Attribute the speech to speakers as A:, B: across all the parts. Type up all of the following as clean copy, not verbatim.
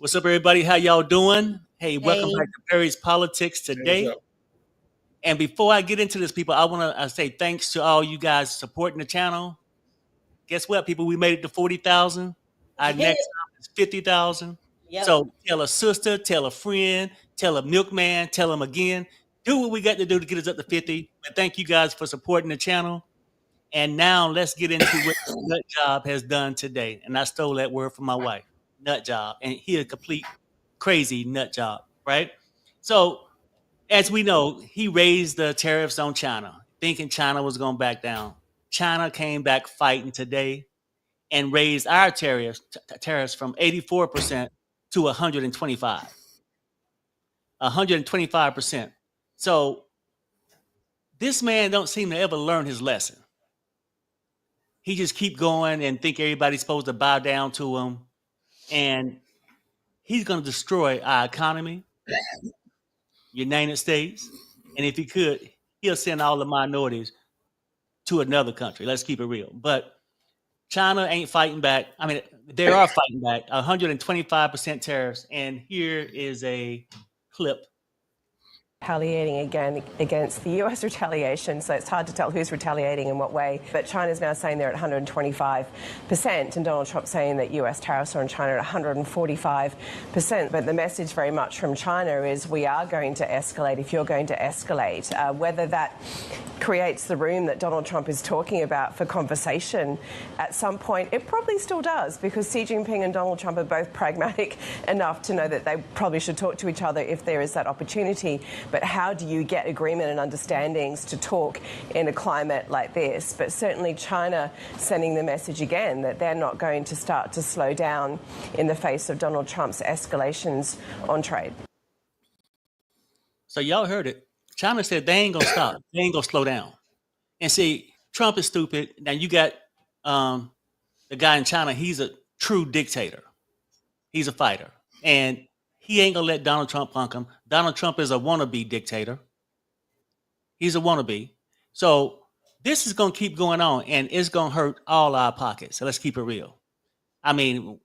A: What's up, everybody? How y'all doing? Hey, welcome
B: Hey,
A: back to Perry's Politics
C: Hey, what's
A: today.
C: up?
A: And before I get into this, people, I want to say thanks to all you guys supporting the channel. Guess what, people? We made it to 40,000. Our next stop is 50,000.
B: yep.
A: So tell a sister, tell a friend, tell a milkman, tell them again. Do what we got to do to get us up to 50. But thank you guys for supporting the channel. And now let's get into what this nut job has done today. And I stole that word from my wife, nut job. And he a complete crazy nut job, right? So as we know, he raised the tariffs on China, thinking China was going to back down. China came back fighting today and raised our tariffs from 84% to 125. 125%. So this man don't seem to ever learn his lesson. He just keep going and think everybody's supposed to bow down to him. And he's going to destroy our economy, United States. And if he could, he'll send all the minorities to another country. Let's keep it real. But China ain't fighting back. I mean, they are fighting back. 125% tariffs. And here is a clip.
D: Retaliating again against the US retaliation, so it's hard to tell who's retaliating in what way. But China's now saying they're at 125%, and Donald Trump saying that US tariffs are on China at 145%. But the message very much from China is we are going to escalate if you're going to escalate. Whether that creates the room that Donald Trump is talking about for conversation at some point, it probably still does, because Xi Jinping and Donald Trump are both pragmatic enough to know that they probably should talk to each other if there is that opportunity. But how do you get agreement and understandings to talk in a climate like this? But certainly China sending the message again that they're not going to start to slow down in the face of Donald Trump's escalations on trade.
A: So y'all heard it. China said they ain't going to stop. They ain't going to slow down. And see, Trump is stupid. Now you got the guy in China. He's a true dictator. He's a fighter. And he ain't going to let Donald Trump punk him. Donald Trump is a wannabe dictator. He's a wannabe. So this is going to keep going on, and it's going to hurt all our pockets. So let's keep it real. I mean,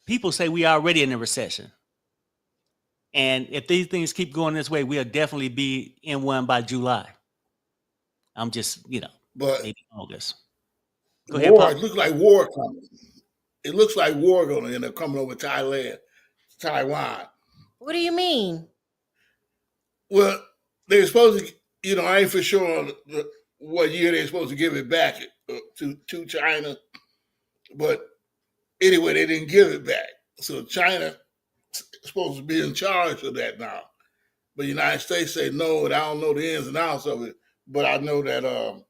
A: people say we are already in a recession. And if these things keep going this way, we'll definitely be in one by July. I'm just,
C: But
A: maybe August. Go ahead,
C: war,
A: Pop.
C: it looks like war coming. It looks like war going to end up coming over Taiwan.
B: What do you mean?
C: Well, they're supposed to, I ain't for sure what year they're supposed to give it back to China. But anyway, they didn't give it back. So China is supposed to be in charge of that now. But the United States say no, and I don't know the ins and outs of it. But I know that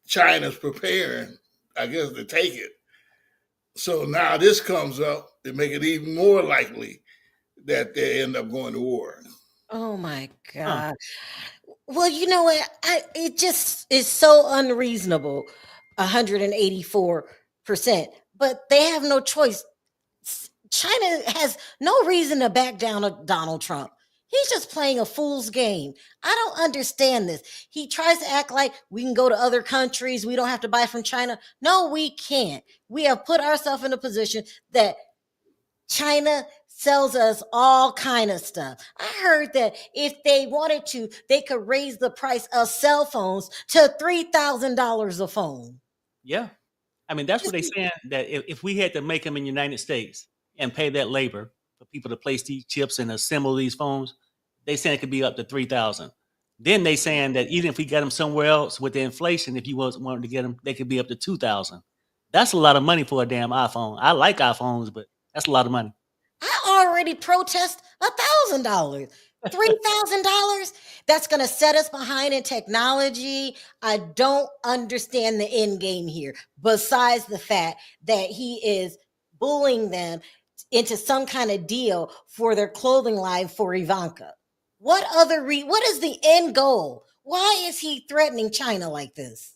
C: China's preparing, I guess, to take it. So now this comes up to make it even more likely that they end up going to war.
B: Oh my
A: Huh.
B: God. Well, you know what? It just is so unreasonable. 184%. But they have no choice. China has no reason to back down to Donald Trump. He's just playing a fool's game. I don't understand this. He tries to act like we can go to other countries. We don't have to buy from China. No, we can't. We have put ourselves in a position that China sells us all kind of stuff. I heard that if they wanted to, they could raise the price of cell phones to $3,000 a phone.
A: Yeah. I mean, that's what they're saying, that if we had to make them in the United States and pay that labor for people to place these chips and assemble these phones, they saying it could be up to 3,000. Then they saying that even if we got them somewhere else with the inflation, if you wanted to get them, they could be up to 2,000. That's a lot of money for a damn iPhone. I like iPhones, but that's a lot of money.
B: I already protest $1,000. $3,000? That's going to set us behind in technology. I don't understand the end game here, besides the fact that he is bullying them into some kind of deal for their clothing line for Ivanka. What is the end goal? Why is he threatening China like this?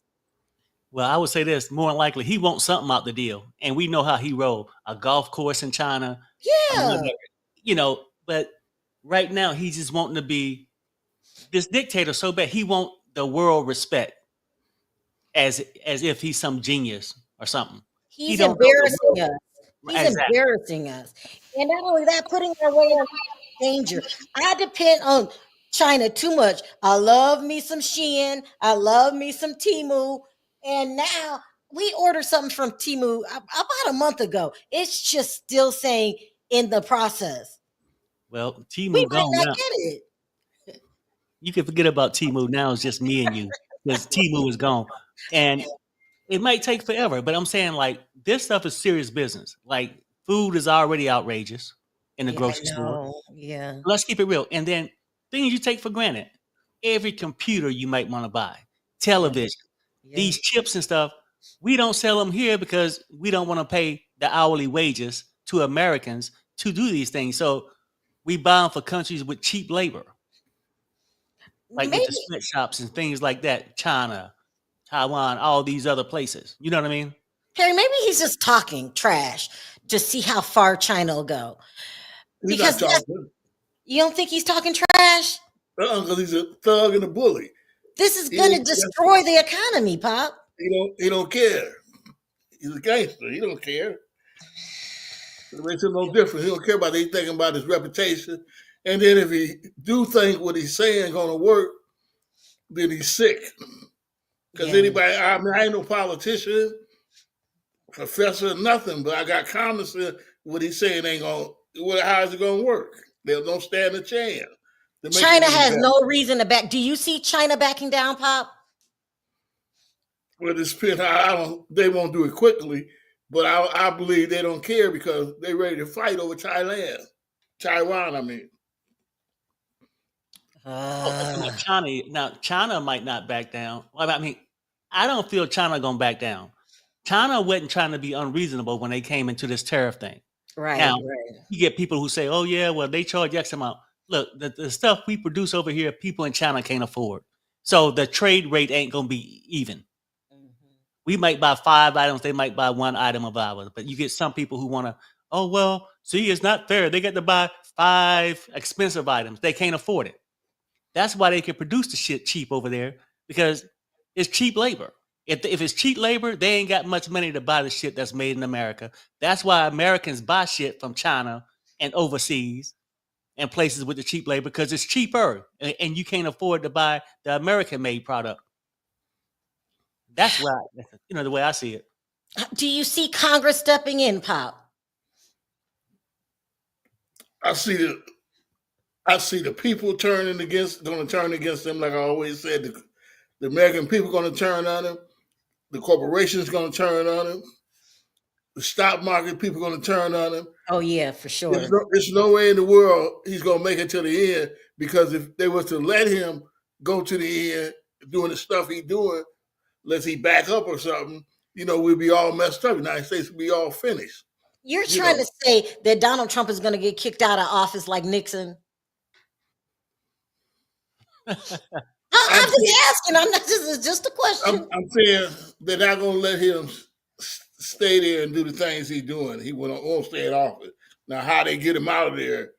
A: Well, I would say this, more than likely, he wants something out the deal. And we know how he rolled. A golf course in China.
B: Yeah.
A: But right now he's just wanting to be this dictator so bad. He want the world respect as if he's some genius or something.
B: He's
A: don't know the
B: embarrassing
A: world.
B: us. He's
A: Exactly.
B: embarrassing us. And not only that, putting our way in danger. I depend on China too much. I love me some Shein. I love me some Timu. And now we ordered something from Timu about a month ago. It's just still saying in the process.
A: Well,
B: We
A: Timu
B: might
A: gone
B: not
A: now.
B: get it.
A: You can forget about Timu now. It's just me and you because Timu is gone, and it might take forever. But I'm saying like this stuff is serious business. Like food is already outrageous in the
B: Yeah, I
A: grocery store.
B: know. Yeah.
A: Let's keep it real. And then things you take for granted. Every computer you might want to buy,
B: Yeah.
A: television,
B: Yeah.
A: these chips and stuff, we don't sell them here because we don't want to pay the hourly wages to Americans to do these things. So we buy them for countries with cheap labor, like with the
B: Maybe
A: sweatshops and things like that. China, Taiwan, all these other places. You know what I mean?
B: Harry, maybe he's just talking trash to see how far China will go.
C: He's
B: Because
C: not talking
B: you don't think he's talking trash?
C: because he's a thug and a bully.
B: This is
C: He
B: going to
C: ain't,
B: destroy the economy, Pop.
C: he don't care. He's a gangster. He don't care. It makes him no difference. He don't care about it. He's thinking about his reputation. And then if he do think what he's saying gonna work, then he's sick. Because
B: Yeah.
C: anybody, I mean, I ain't no politician, professor, nothing, but I got confidence in what he's saying ain't gonna. How is it gonna work? They don't stand a chance to make
B: China
C: it any
B: has
C: better.
B: no reason to back. Do you see China backing down, Pop?
C: Well, this pit, I don't. They won't do it quickly, but I believe they don't care because they're ready to fight over Taiwan. I mean,
A: Now China might not back down. Well, I mean, I don't feel China gonna back down. China wasn't trying to be unreasonable when they came into this tariff thing.
B: right,
A: Now
B: right.
A: you get people who say, "Oh yeah, well they charge X amount." Look, the stuff we produce over here, people in China can't afford. So the trade rate ain't gonna be even. We might buy 5 items, they might buy 1 item of ours. But you get some people who want to, oh well, see, it's not fair. They get to buy 5 expensive items. They can't afford it. That's why they can produce the shit cheap over there because it's cheap labor. If it's cheap labor, they ain't got much money to buy the shit that's made in America. That's why Americans buy shit from China and overseas and places with the cheap labor because it's cheaper and you can't afford to buy the American made product. That's why, the way I see it.
B: Do you see Congress stepping in, Pop?
C: I see the people going to turn against them. Like I always said, the American people going to turn on them. The corporations going to turn on them. The stock market people going to turn on him.
B: Oh yeah, for sure.
C: There's no way in the world he's going to make it to the end because if they were to let him go to the end doing the stuff he's doing, unless he back up or something, we'd be all messed up. The United States would be all finished.
B: You're trying to say that Donald Trump is going to get kicked out of office like Nixon? I'm just asking. I'm not. This is just a question.
C: I'm saying they're not going to let him stay there and do the things he's doing. He won't stay in office. Now, how they get him out of there,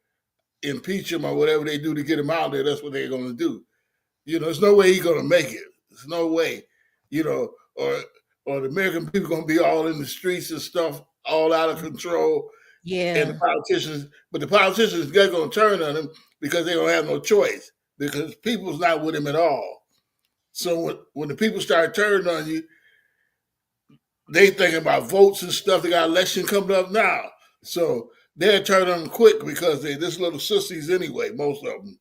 C: impeach him or whatever they do to get him out of there, that's what they're going to do. There's no way he's going to make it. There's no way. Or the American people going to be all in the streets and stuff, all out of control.
B: Yeah.
C: And the politicians are going to turn on him because they don't have no choice because people's not with him at all. So when the people start turning on you, they thinking about votes and stuff. They got election coming up now. So they're turning on quick because they're this little sissies anyway, most of them.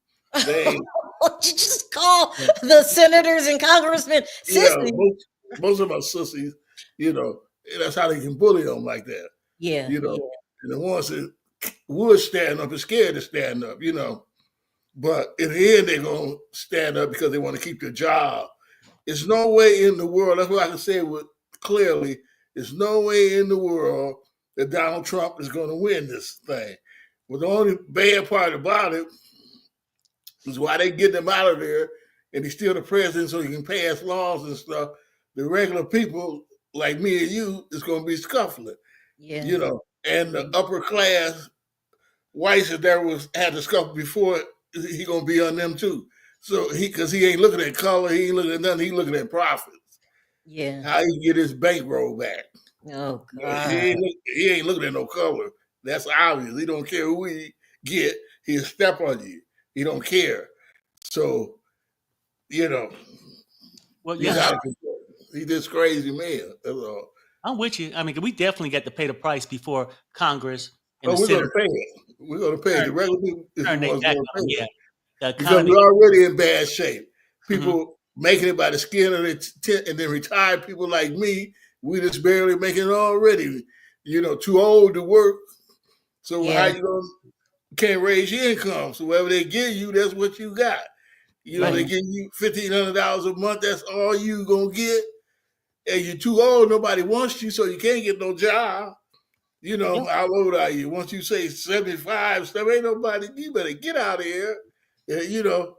B: What you just call the senators and congressmen sissies?
C: Yeah, most of them are sissies. That's how they can bully them like that.
B: Yeah.
C: And the ones that would stand up are scared to stand up, But in the end, they're going to stand up because they want to keep their job. There's no way in the world, that's what I can say clearly, there's no way in the world that Donald Trump is going to win this thing. But the only bad part about it is why they get him out of there and he's still the president so he can pass laws and stuff. The regular people like me and you is going to be scuffling.
B: Yeah.
C: And the upper class whites that had to scuffle before, he going to be on them too. So because he ain't looking at color, he ain't looking at nothing, he looking at profits.
B: Yeah.
C: How he can get his bankroll back.
B: Oh
C: But
B: God.
C: he ain't looking at no color. That's obvious. He don't care who he get. He'll step on you. He don't care. So, you know,
A: Well,
C: he's
A: yeah,
C: out of control. He's this crazy man. That's all.
A: I'm with you. I mean, we definitely got to pay the price before Congress and
C: Oh,
A: the
C: we're gonna
A: Senate
C: pay it. We're gonna pay it.
A: turn,
C: The regular people is the
A: turn their
C: ones
A: back
C: gonna
A: on
C: pay
A: them.
C: it.
A: Yeah, the
C: Because
A: economy.
C: we're already in bad shape.
A: Mhm.
C: People making it by the skin of their tent, and then retired people like me, we just barely making it already. You know, too old to work. So how
B: Yeah.
C: you gonna can't raise your income? So whatever they give you, that's what you got. You know,
A: Right.
C: they give you $1,500 a month. That's all you gonna get. And you're too old. Nobody wants you, so you can't get no job. You know,
A: Yep.
C: how old are you? Once you say 75, stuff ain't nobody. You better get out of here. Yeah, you know.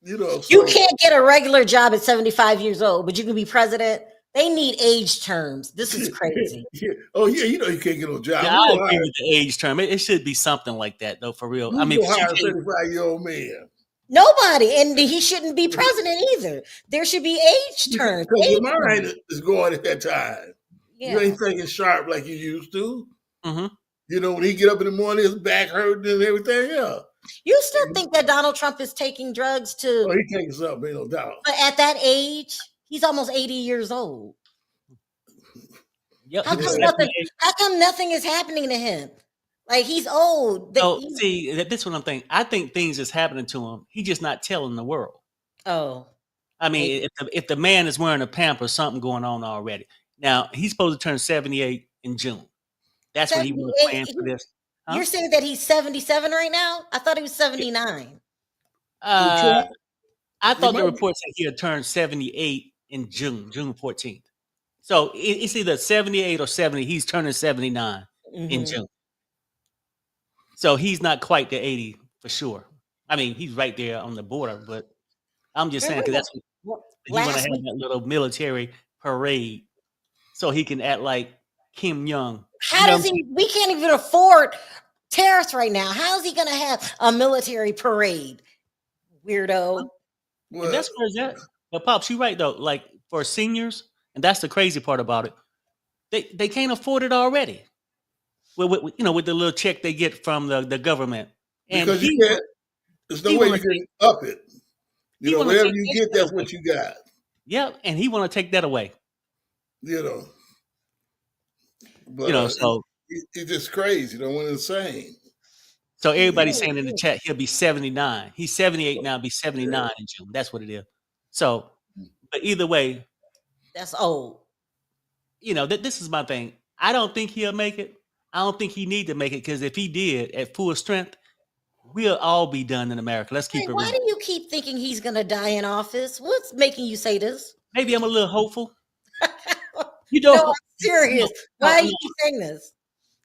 B: You
C: So
B: can't get a regular job at 75 years old, but you can be president. They need age terms. This is crazy.
C: yeah. Oh yeah, you know you can't get no job.
A: Yeah, I agree with the age term. It should be something like that, though, for real. I
C: Who's
A: mean,
C: gonna
A: 'cause you
C: hire a
A: can't.
C: 35-year-old man?
B: Nobody, and he shouldn't be president either. There should be age terms.
C: Because your
B: Age
C: mind
B: terms.
C: is going at that time. You
B: Yeah.
C: ain't thinking sharp like you used to.
A: Hmm.
C: You know, when he get up in the morning, his back hurting and everything else.
B: You still think that Donald Trump is taking drugs to,
C: Oh, he taking something, ain't no doubt.
B: but at that age, he's almost 80 years old.
A: Yep,
B: How
A: he was
B: come
C: Yeah.
A: 78.
B: nothing? How come nothing is happening to him? Like he's old.
A: So, see, this is what I'm thinking. I think things is happening to him. He's just not telling the world.
B: Oh,
A: I mean, if the man is wearing a pamper, something going on already. Now, he's supposed to turn 78 in June. That's when he was
B: 78.
A: planned for this. Huh?
B: You're saying that he's 77 right now? I thought he was 79.
C: Who,
A: Uh,
C: Trump?
A: I
C: He
A: thought the
C: might be.
A: report said he had turned 78 in June 14th. So it's either 78 or 70. He's turning 79 in
B: Mhm.
A: June. So he's not quite the 80 for sure. I mean, he's right there on the border, but I'm just saying because
B: Remember
A: that's he want to
B: last
A: have
B: week?
A: that little military parade so he can act like Kim Jong. You
B: How
A: know what
B: does
A: I'm saying?
B: he? We can't even afford tariffs right now. How is he going to have a military parade? Weirdo.
A: And
C: Well,
A: that's where it's at. But Pops, you right though. Like for seniors, and that's the crazy part about it. They can't afford it already. With with the little check they get from the government, and
C: because you can't. There's no
A: he
C: way
A: want
C: you
A: to take
C: can up it. You
A: he
C: know,
A: want to
C: whatever
A: take
C: you
A: that
C: get,
A: shit
C: that's
A: away.
C: what you got.
A: Yep, and he want to take that away.
C: You know, but
A: So
C: it's just crazy. You know, when insane.
B: He
A: everybody's
B: really
A: saying in the
B: is.
A: chat he'll be 79. He's 78 now, be 79
C: Yeah.
A: in June. That's what it is. So, but either way,
B: That's old.
A: this is my thing. I don't think he'll make it. I don't think he need to make it because if he did at full strength, we'll all be done in America. Let's keep
B: Hey,
A: it
B: why
A: real.
B: do you keep thinking he's going to die in office? What's making you say this?
A: Maybe I'm a little hopeful.
B: No, I'm
A: No,
B: serious.
A: no,
B: Why are
A: no,
B: you keep saying this?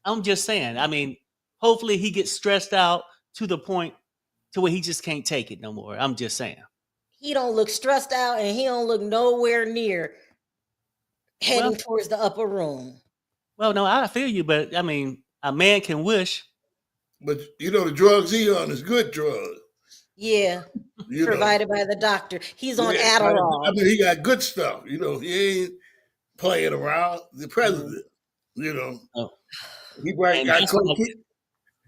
A: I'm just saying. I mean, hopefully he gets stressed out to the point to where he just can't take it no more. I'm just saying.
B: He don't look stressed out, and he don't look nowhere near
A: Well,
B: heading towards the upper room.
A: no, I feel you, but I mean, a man can wish.
C: But you know, the drugs he on is good drugs.
B: Yeah,
C: You know,
B: provided by the doctor. He's on
C: yeah. I
B: Adderall.
C: mean, he got good stuff. You know, he ain't playing around. The
B: Mm.
C: president. You know,
A: Oh,
C: he probably
A: and
C: got
A: that's what
C: cocaine.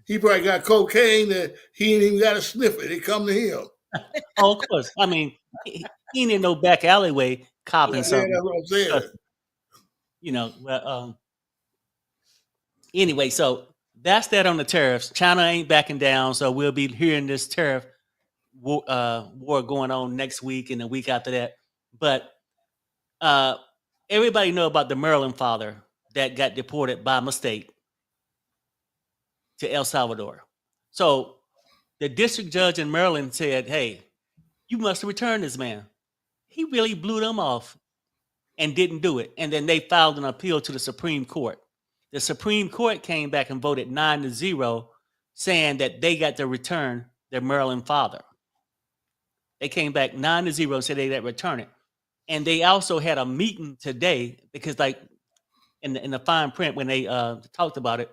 C: He probably got cocaine that he ain't even got to sniff it. It come to him.
A: of course. I mean, he ain't in no back alleyway copping
C: Yeah,
A: something.
C: that's what I'm saying.
A: Anyway, so that's that on the tariffs. China ain't backing down, so we'll be hearing this tariff war going on next week and the week after that. But uh, everybody know about the Maryland father that got deported by mistake to El Salvador. So the district judge in Maryland said, "Hey, you must return this man." He really blew them off and didn't do it. And then they filed an appeal to the Supreme Court. The Supreme Court came back and voted 9-0, saying that they got to return their Maryland father. They came back 9-0 and said they got to return it. And they also had a meeting today because, like, in the fine print when they talked about it,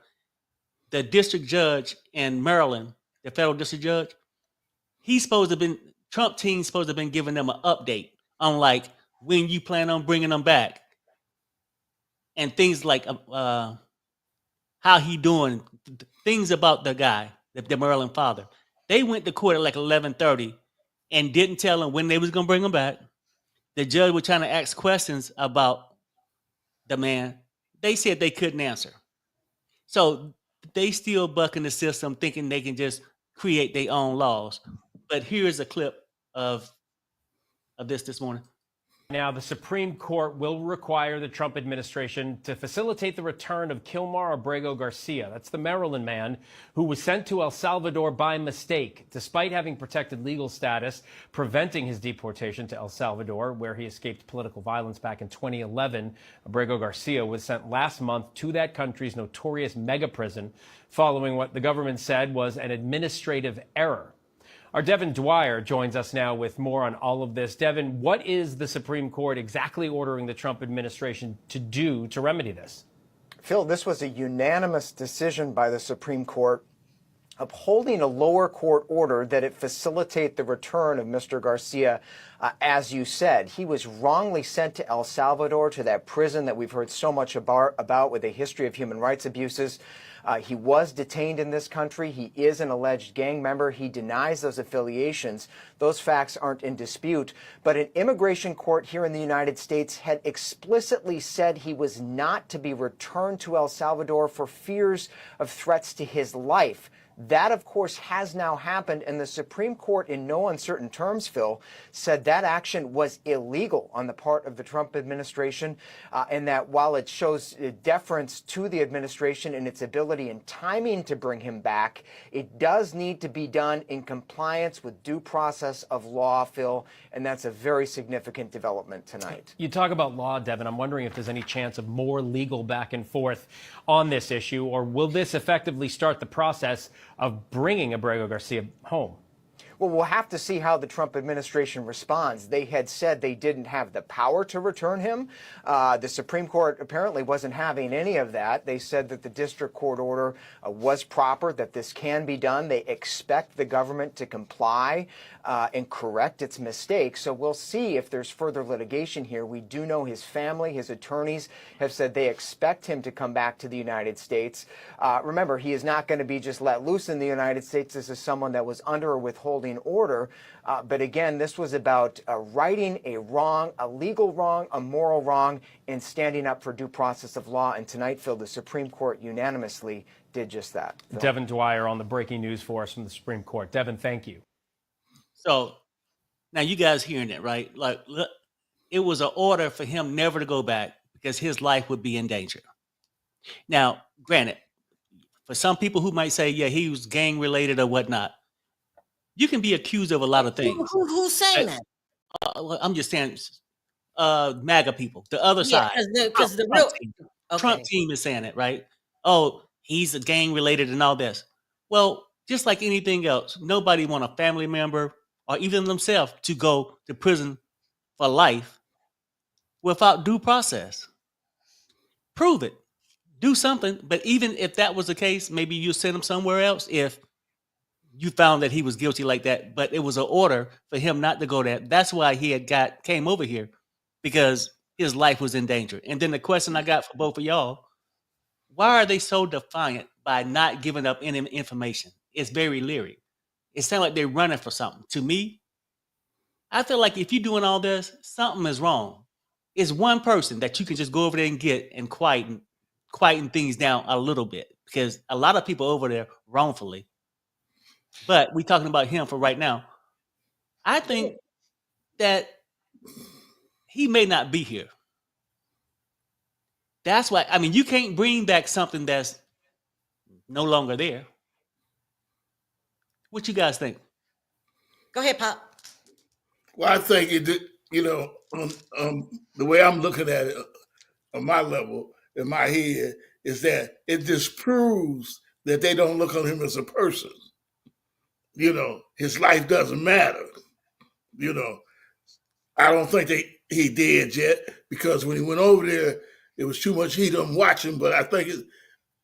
A: the district judge in Maryland, the federal district judge, Trump team's supposed to have been giving them an update on like when you plan on bringing them back. and things like how he doing, things about the guy, the Maryland father. They went to court at like 11:30 and didn't tell him when they was gonna bring him back. The judge was trying to ask questions about the man. They said they couldn't answer. So they still bucking the system, thinking they can just create their own laws. But here's a clip of this morning.
E: Now, the Supreme Court will require the Trump administration to facilitate the return of Kilmar Abrego Garcia. That's the Maryland man who was sent to El Salvador by mistake, despite having protected legal status, preventing his deportation to El Salvador, where he escaped political violence back in 2011. Abrego Garcia was sent last month to that country's notorious mega prison, following what the government said was an administrative error. Our Devin Dwyer joins us now with more on all of this. Devin, what is the Supreme Court exactly ordering the Trump administration to do to remedy this?
F: Phil, this was a unanimous decision by the Supreme Court upholding a lower court order that it facilitate the return of Mr. Garcia. As you said, he was wrongly sent to El Salvador, to that prison that we've heard so much about with a history of human rights abuses. He was detained in this country. He is an alleged gang member. He denies those affiliations. Those facts aren't in dispute. But an immigration court here in the United States had explicitly said he was not to be returned to El Salvador for fears of threats to his life. That, of course, has now happened, and the Supreme Court, in no uncertain terms, Phil, said that action was illegal on the part of the Trump administration, and that while it shows deference to the administration in its ability and timing to bring him back, it does need to be done in compliance with due process of law, Phil, and that's a very significant development tonight.
E: You talk about law, Devin. I'm wondering if there's any chance of more legal back and forth on this issue, or will this effectively start the process of bringing Abrego Garcia home?
F: Well, we'll have to see how the Trump administration responds. They had said they didn't have the power to return him. The Supreme Court apparently wasn't having any of that. They said that the district court order was proper, that this can be done. They expect the government to comply and correct its mistakes. So we'll see if there's further litigation here. We do know his family, his attorneys have said they expect him to come back to the United States. Remember, he is not going to be just let loose in the United States. This is someone that was under a withholding order. But again, this was about righting a wrong, a legal wrong, a moral wrong, and standing up for due process of law. And tonight, Phil, the Supreme Court unanimously did just that. Phil.
E: Devin Dwyer on the breaking news for us from the Supreme Court. Devin, thank you.
A: So now you guys hearing it, right? Like, look, it was an order for him never to go back because his life would be in danger. Now, granted, for some people who might say, yeah, he was gang related or whatnot, you can be accused of a lot of things.
B: Who's saying that?
A: Well, I'm just saying, MAGA people, the other
B: Yeah,
A: side.
B: because the real
A: Trump team is saying it, right? Oh, he's a gang related and all this. Well, just like anything else, nobody want a family member or even themselves to go to prison for life without due process. Prove it. Do something. But even if that was the case, maybe you send him somewhere else if you found that he was guilty like that. But it was an order for him not to go there. That's why he had came over here, because his life was in danger. And then the question I got for both of y'all, why are they so defiant by not giving up any information? It's very leery. It sounds like they're running for something. To me, I feel like if you're doing all this, something is wrong. It's one person that you can just go over there and get and quieten things down a little bit, because a lot of people over there wrongfully. But we're talking about him for right now. I think that he may not be here. That's why, I mean, you can't bring back something that's no longer there. What you guys think?
B: Go ahead, Pop.
C: Well, I think it did, the way I'm looking at it on my level, in my head, is that it disproves that they don't look on him as a person. His life doesn't matter. I don't think he did yet, because when he went over there, it was too much heat on watching. But I think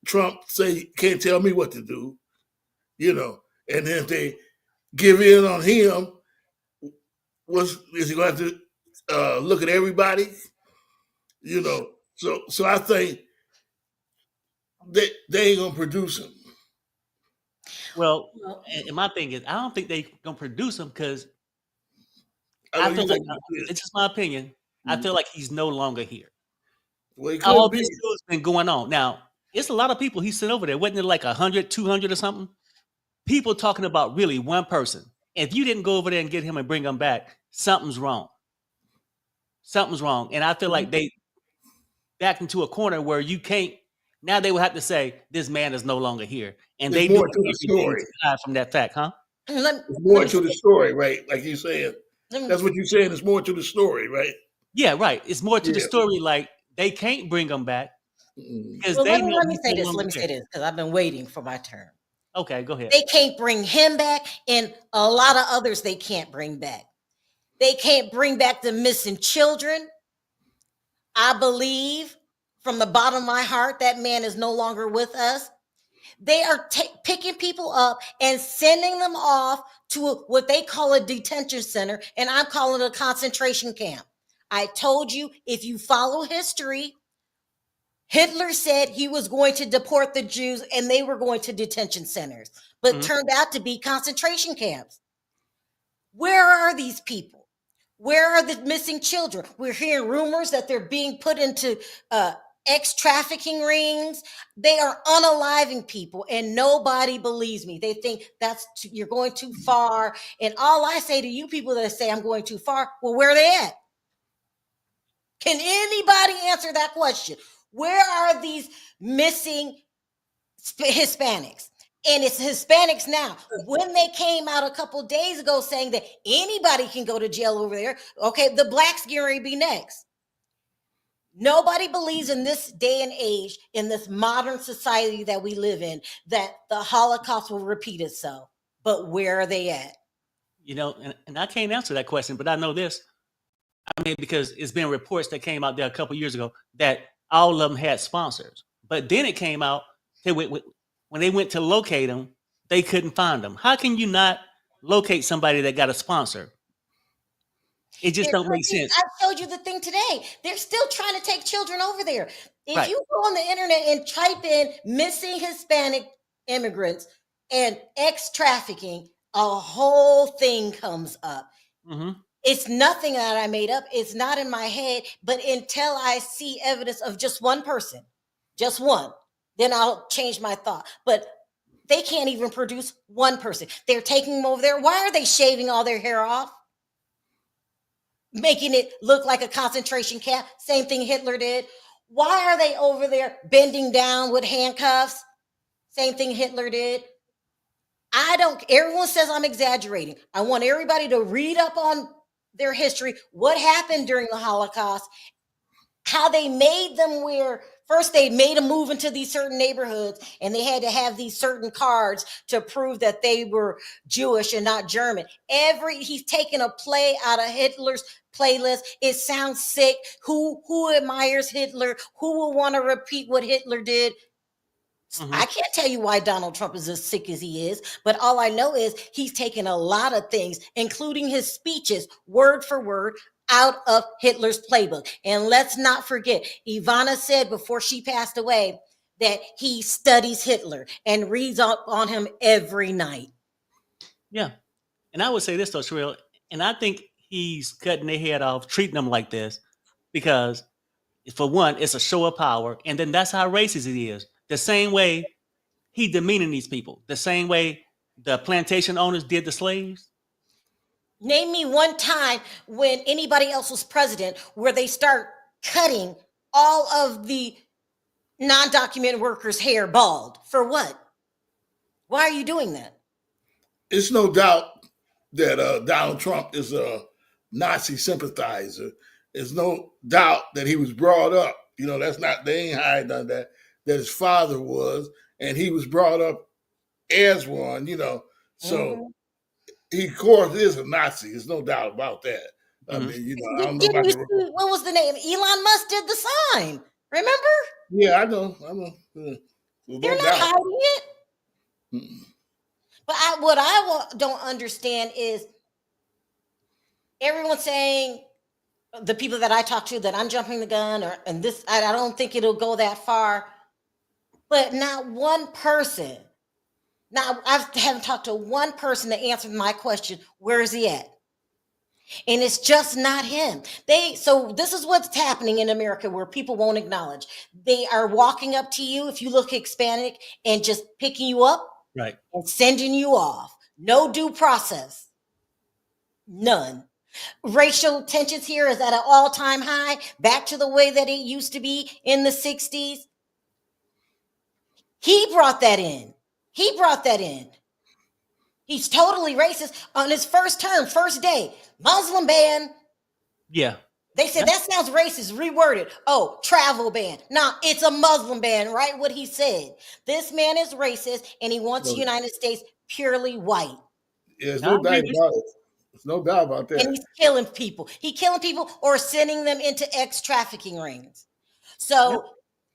C: Trump say he can't tell me what to do, and then if they give in on him, is he going to have to look at everybody? So I think they ain't gonna produce them.
A: Well,
B: Well,
A: and my thing is, I don't think they gonna produce him because
C: I
A: I
C: know
A: feel
C: you
A: like
C: think you
A: it's just my opinion. I
C: Mhm.
A: feel like he's no longer here.
C: Well, it
A: All
C: could be.
A: this has been going on. Now, it's a lot of people he sent over there. Wasn't it like 100, 200 or something? People talking about really one person. If you didn't go over there and get him and bring him back, something's wrong. Something's wrong. And I feel like they backed into a corner where you can't. Now they will have to say this man is no longer here, and
C: There's
A: they do
C: more to the
A: everything
C: story.
A: to hide from that fact, huh?
B: let,
C: There's
B: let
C: more
B: me
C: to
B: say,
C: the story, right? Like you said.
B: let me,
C: That's what you're saying. There's more to the story, right?
A: Yeah, right. It's more to the
C: Yeah.
A: story. Like they can't bring him back
C: Mm.
A: because
B: well,
A: they
B: let me
A: know
B: let me
A: he's
B: say
A: no
B: this.
A: longer
B: Let me
A: there.
B: say this because I've been waiting for my turn.
A: Okay, go ahead.
B: They can't bring him back, and a lot of others they can't bring back. They can't bring back the missing children. I believe from the bottom of my heart that man is no longer with us. They are picking people up and sending them off to what they call a detention center, and I'm calling it a concentration camp. I told you, if you follow history, Hitler said he was going to deport the Jews and they were going to detention centers, but
A: Mhm.
B: turned out to be concentration camps. Where are these people? Where are the missing children? We're hearing rumors that they're being put into ex trafficking rings. They are unaliving people, and nobody believes me. They think you're going too far. And all I say to you people that say I'm going too far, well, where are they at? Can anybody answer that question? Where are these missing Hispanics? And it's Hispanics now. When they came out a couple days ago saying that anybody can go to jail over there, okay, the blacks Gary be next. Nobody believes in this day and age, in this modern society that we live in, that the Holocaust will repeat itself. But where are they at?
A: You know, and I can't answer that question, but I know this. I mean, because it's been reports that came out there a couple years ago that all of them had sponsors, but then it came out that when they went to locate them, they couldn't find them. How can you not locate somebody that got a sponsor? It just don't make sense.
B: I showed you the thing today. They're still trying to take children over there. If
A: Right.
B: you go on the internet and type in missing Hispanic immigrants and ex trafficking, a whole thing comes up.
A: Hmm.
B: It's nothing that I made up. It's not in my head. But until I see evidence of just one person, just one, then I'll change my thought. But they can't even produce one person. They're taking them over there. Why are they shaving all their hair off? Making it look like a concentration camp. Same thing Hitler did. Why are they over there bending down with handcuffs? Same thing Hitler did. Everyone says I'm exaggerating. I want everybody to read up on their history, what happened during the Holocaust, how they made them first they made them move into these certain neighborhoods and they had to have these certain cards to prove that they were Jewish and not German. He's taken a play out of Hitler's playlist. It sounds sick. Who admires Hitler? Who will want to repeat what Hitler did?
A: Hmm.
B: I can't tell you why Donald Trump is as sick as he is, but all I know is he's taken a lot of things, including his speeches, word for word, out of Hitler's playbook. And let's not forget, Ivana said before she passed away that he studies Hitler and reads up on him every night.
A: Yeah. And I would say this though, Sherelle, and I think he's cutting their head off, treating them like this because, for one, it's a show of power, and then that's how racist he is. The same way he demeaning these people, the same way the plantation owners did the slaves.
B: Name me one time when anybody else was president where they start cutting all of the non-documented workers' hair bald. For what? Why are you doing that?
C: It's no doubt that Donald Trump is a Nazi sympathizer. There's no doubt that he was brought up. You know, they ain't hiding on that. That his father was, and he was brought up as one. You know, so
B: Mhm.
C: he, of course, is a Nazi. There's no doubt about that. I
A: Mhm.
C: mean, you know, I don't know
B: Didn't
C: about
B: you
C: the.
B: see what was the name? Elon Musk did the sign. Remember?
C: Yeah, I know. There's
B: They're
C: no
B: not
C: doubt.
B: hiding it.
C: Mm-mm.
B: But what I don't understand is everyone saying the people that I talk to that I'm jumping the gun and this, I don't think it'll go that far. But not one person. Now I haven't talked to one person that answered my question. Where is he at? And it's just not him. So this is what's happening in America where people won't acknowledge. They are walking up to you if you look Hispanic and just picking you up
A: Right.
B: and sending you off. No due process. None. Racial tensions here is at an all-time high, back to the way that it used to be in the 60s. He brought that in. He's totally racist on his first term, first day. Muslim ban.
A: Yeah.
B: They said that sounds racist, reworded. Oh, travel ban. No, it's a Muslim ban, right? What he said. This man is racist and he wants the United States purely white.
C: Yeah, there's no doubt about it. There's no doubt about that.
B: And he's killing people. He's killing people or sending them into ex-trafficking rings. So,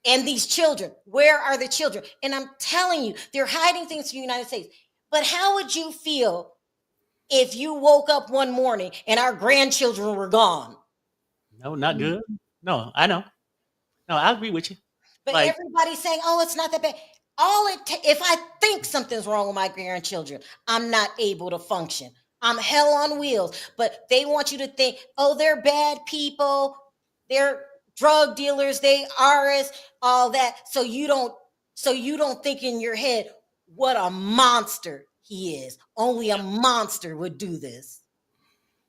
B: and these children, where are the children? And I'm telling you, they're hiding things from the United States. But how would you feel if you woke up one morning and our grandchildren were gone?
A: No, not good. No, I know. No, I agree with you.
B: But
A: Like-
B: everybody's saying, "Oh, it's not that bad." If I think something's wrong with my grandchildren, I'm not able to function. I'm hell on wheels. But they want you to think, "Oh, they're bad people. They're drug dealers. They are all that." So you don't think in your head, "What a monster he is. Only a monster would do this."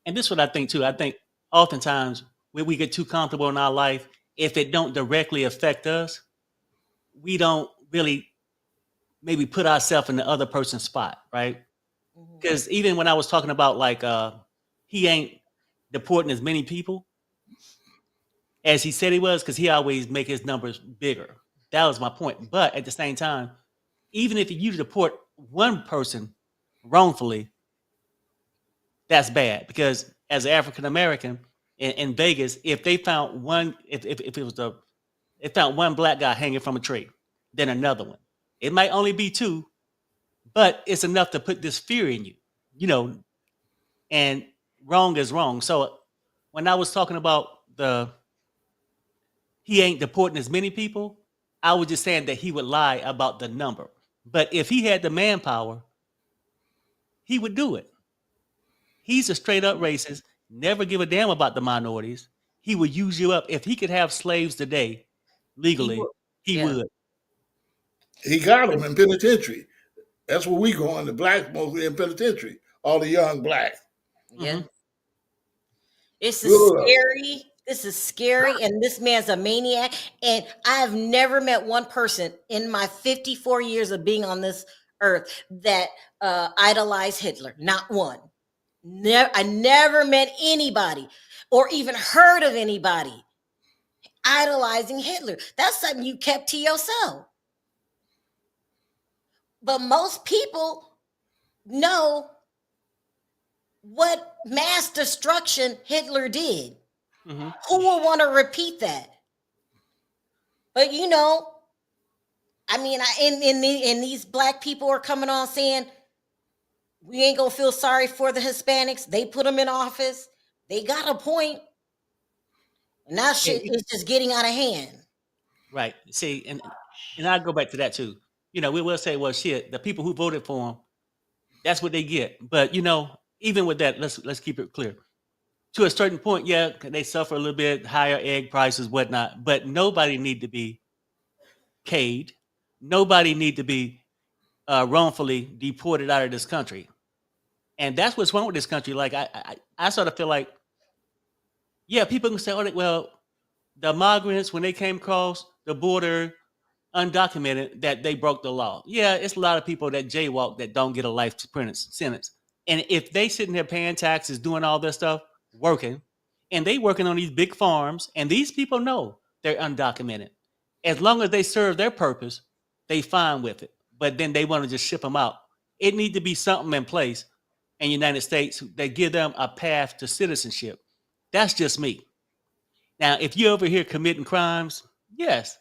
A: And this is what I think too. I think oftentimes when we get too comfortable in our life, if it don't directly affect us, we don't really maybe put ourselves in the other person's spot, right? Because even when I was talking about like he ain't deporting as many people as he said he was, because he always make his numbers bigger. That was my point. But at the same time, even if you deport one person wrongfully, that's bad. Because as an African American in Vegas, if they found one, if it was they found one black guy hanging from a tree, then another one. It might only be two, but it's enough to put this fear in you, you know, and wrong is wrong. So when I was talking about he ain't deporting as many people, I was just saying that he would lie about the number. But if he had the manpower, he would do it. He's a straight up racist, never give a damn about the minorities. He would use you up. If he could have slaves today legally, he would.
C: He got them in penitentiary. That's where we going. The blacks mostly in penitentiary. All the young blacks.
B: Yeah. This is scary. This is scary. And this man's a maniac. And I've never met one person in my 54 years of being on this earth that idolized Hitler. Not one. I never met anybody or even heard of anybody idolizing Hitler. That's something you kept to yourself. But most people know what mass destruction Hitler did. Who will want to repeat that? But you know, I mean, and these black people are coming on saying we ain't gonna feel sorry for the Hispanics. They put them in office. They got a point. And now shit is just getting out of hand.
A: Right. See, and I go back to that too. You know, we will say, well, shit, the people who voted for him, that's what they get. But you know, even with that, let's keep it clear. To a certain point, yeah, they suffer a little bit, higher egg prices, whatnot. But nobody need to be paid. Nobody need to be wrongfully deported out of this country. And that's what's wrong with this country. Like I sort of feel like, yeah, people can say, oh, well, the migrants, when they came across the border undocumented, that they broke the law. Yeah, it's a lot of people that jaywalk that don't get a life sentence. And if they sitting there paying taxes, doing all this stuff, working, and they working on these big farms, and these people know they're undocumented. As long as they serve their purpose, they fine with it. But then they want to just ship them out. It need to be something in place in the United States that give them a path to citizenship. That's just me. Now, if you're over here committing crimes, yes,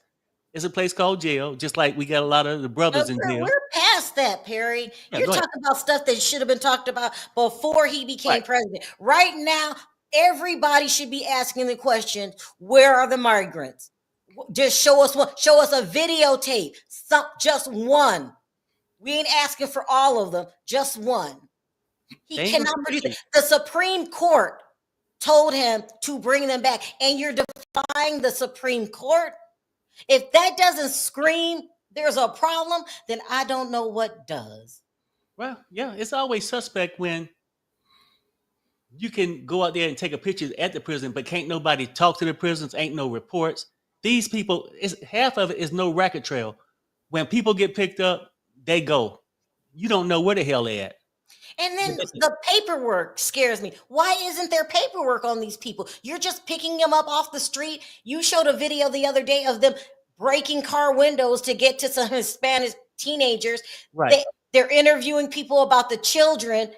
A: it's a place called jail, just like we got a lot of the brothers in jail.
B: We're past that, Perry.
A: Yeah,
B: You're talking about stuff that should have been talked about before he became president. Right now, Everybody should be asking the question, where are the migrants? Just show us one, show us a videotape, just one. We ain't asking for all of them, just one. He
A: They ain't gonna
B: cannot
A: do
B: produce
A: that.
B: it. The Supreme Court told him to bring them back, and you're defying the Supreme Court. If that doesn't scream there's a problem, then I don't know what does.
A: Well, yeah, it's always suspect when you can go out there and take a picture at the prison, but can't nobody talk to the prisoners, ain't no reports. These people, half of it is no record trail. When people get picked up, they go. You don't know where the hell they at.
B: And then the paperwork scares me. Why isn't there paperwork on these people? You're just picking them up off the street. You showed a video the other day of them breaking car windows to get to some Hispanic teenagers.
A: Right.
B: They're interviewing people about the children,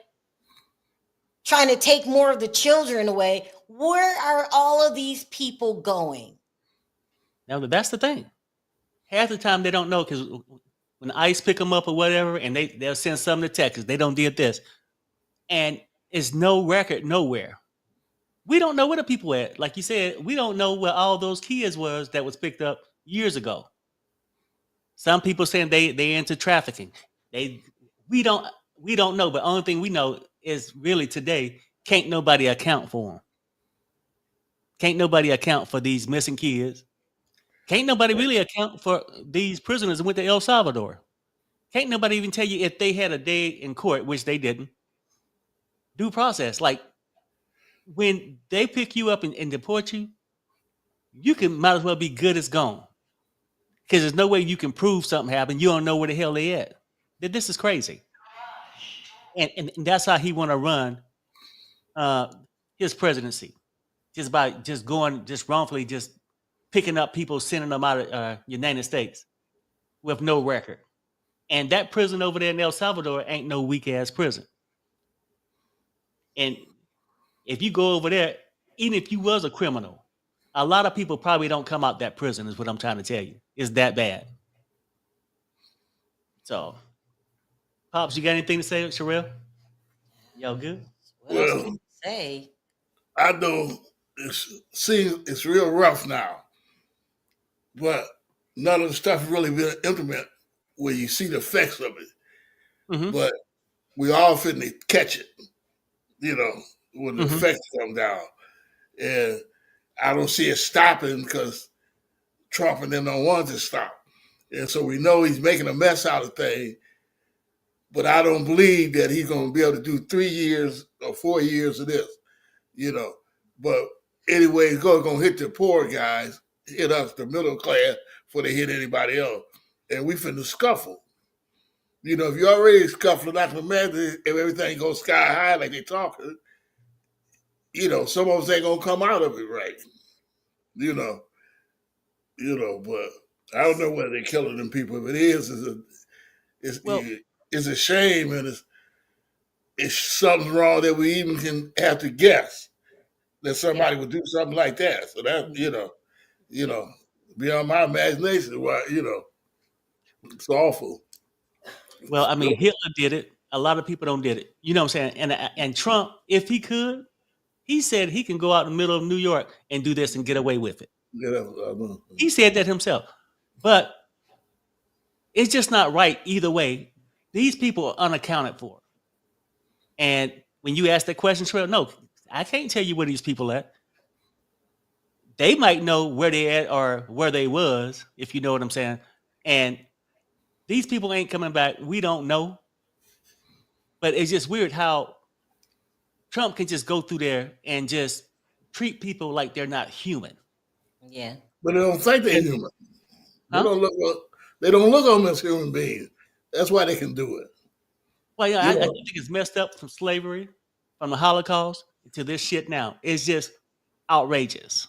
B: trying to take more of the children away. Where are all of these people going?
A: Now, that's the thing. Half the time they don't know, because when ICE pick them up or whatever, and they'll send something to Texas, they don't did this. And it's no record nowhere. We don't know where the people at. Like you said, we don't know where all those kids was that was picked up years ago. Some people saying they into trafficking. We don't know, but only thing we know is really today, can't nobody account for them. Can't nobody account for these missing kids. Can't nobody really account for these prisoners that went to El Salvador. Can't nobody even tell you if they had a day in court, which they didn't. Due process. Like, when they pick you up and deport you, you might as well be good as gone. Because there's no way you can prove something happened. You don't know where the hell they at. This is crazy. And that's how he want to run his presidency. Just by just wrongfully just picking up people, sending them out of United States with no record. And that prison over there in El Salvador ain't no weak ass prison. And if you go over there, even if you was a criminal, a lot of people probably don't come out that prison, is what I'm trying to tell you. It's that bad. So, Pops, you got anything to say, Sherelle? Y'all good?
B: What else can you say?
C: I know it's real rough now, but none of the stuff really been implemented where you see the effects of it.
A: Mm-hmm.
C: But we all finna catch it, when the effects come down. And I don't see it stopping because Trump and them don't want it to stop. And so we know he's making a mess out of things, but I don't believe that he's going to be able to do 3 years or 4 years of this, But anyway, it's going to hit the poor guys, hit us, the middle class, before they hit anybody else. And we finna scuffle. If you're already scuffling, not to imagine if everything goes sky high like they talking, some of us ain't going to come out of it right. But I don't know whether they're killing them people. If it is, it's a shame, and it's something wrong that we even can have to guess that somebody would do something like that. So that, beyond my imagination, why, it's awful.
A: Well, I mean, Hitler did it. A lot of people don't did it. You know what I'm saying? And Trump, if he could, he said he can go out in the middle of New York and do this and get away with it. He said that himself. But it's just not right either way. These people are unaccounted for. And when you ask that question, Sherelle, no, I can't tell you where these people at. They might know where they at or where they was, if you know what I'm saying. And these people ain't coming back. We don't know. But it's just weird how Trump can just go through there and just treat people like they're not human.
B: Yeah.
C: But they don't think they're human.
A: Huh?
C: They don't look on them as human beings. That's why they can do it.
A: Well, yeah, I think it's messed up from slavery, from the Holocaust to this shit now. It's just outrageous.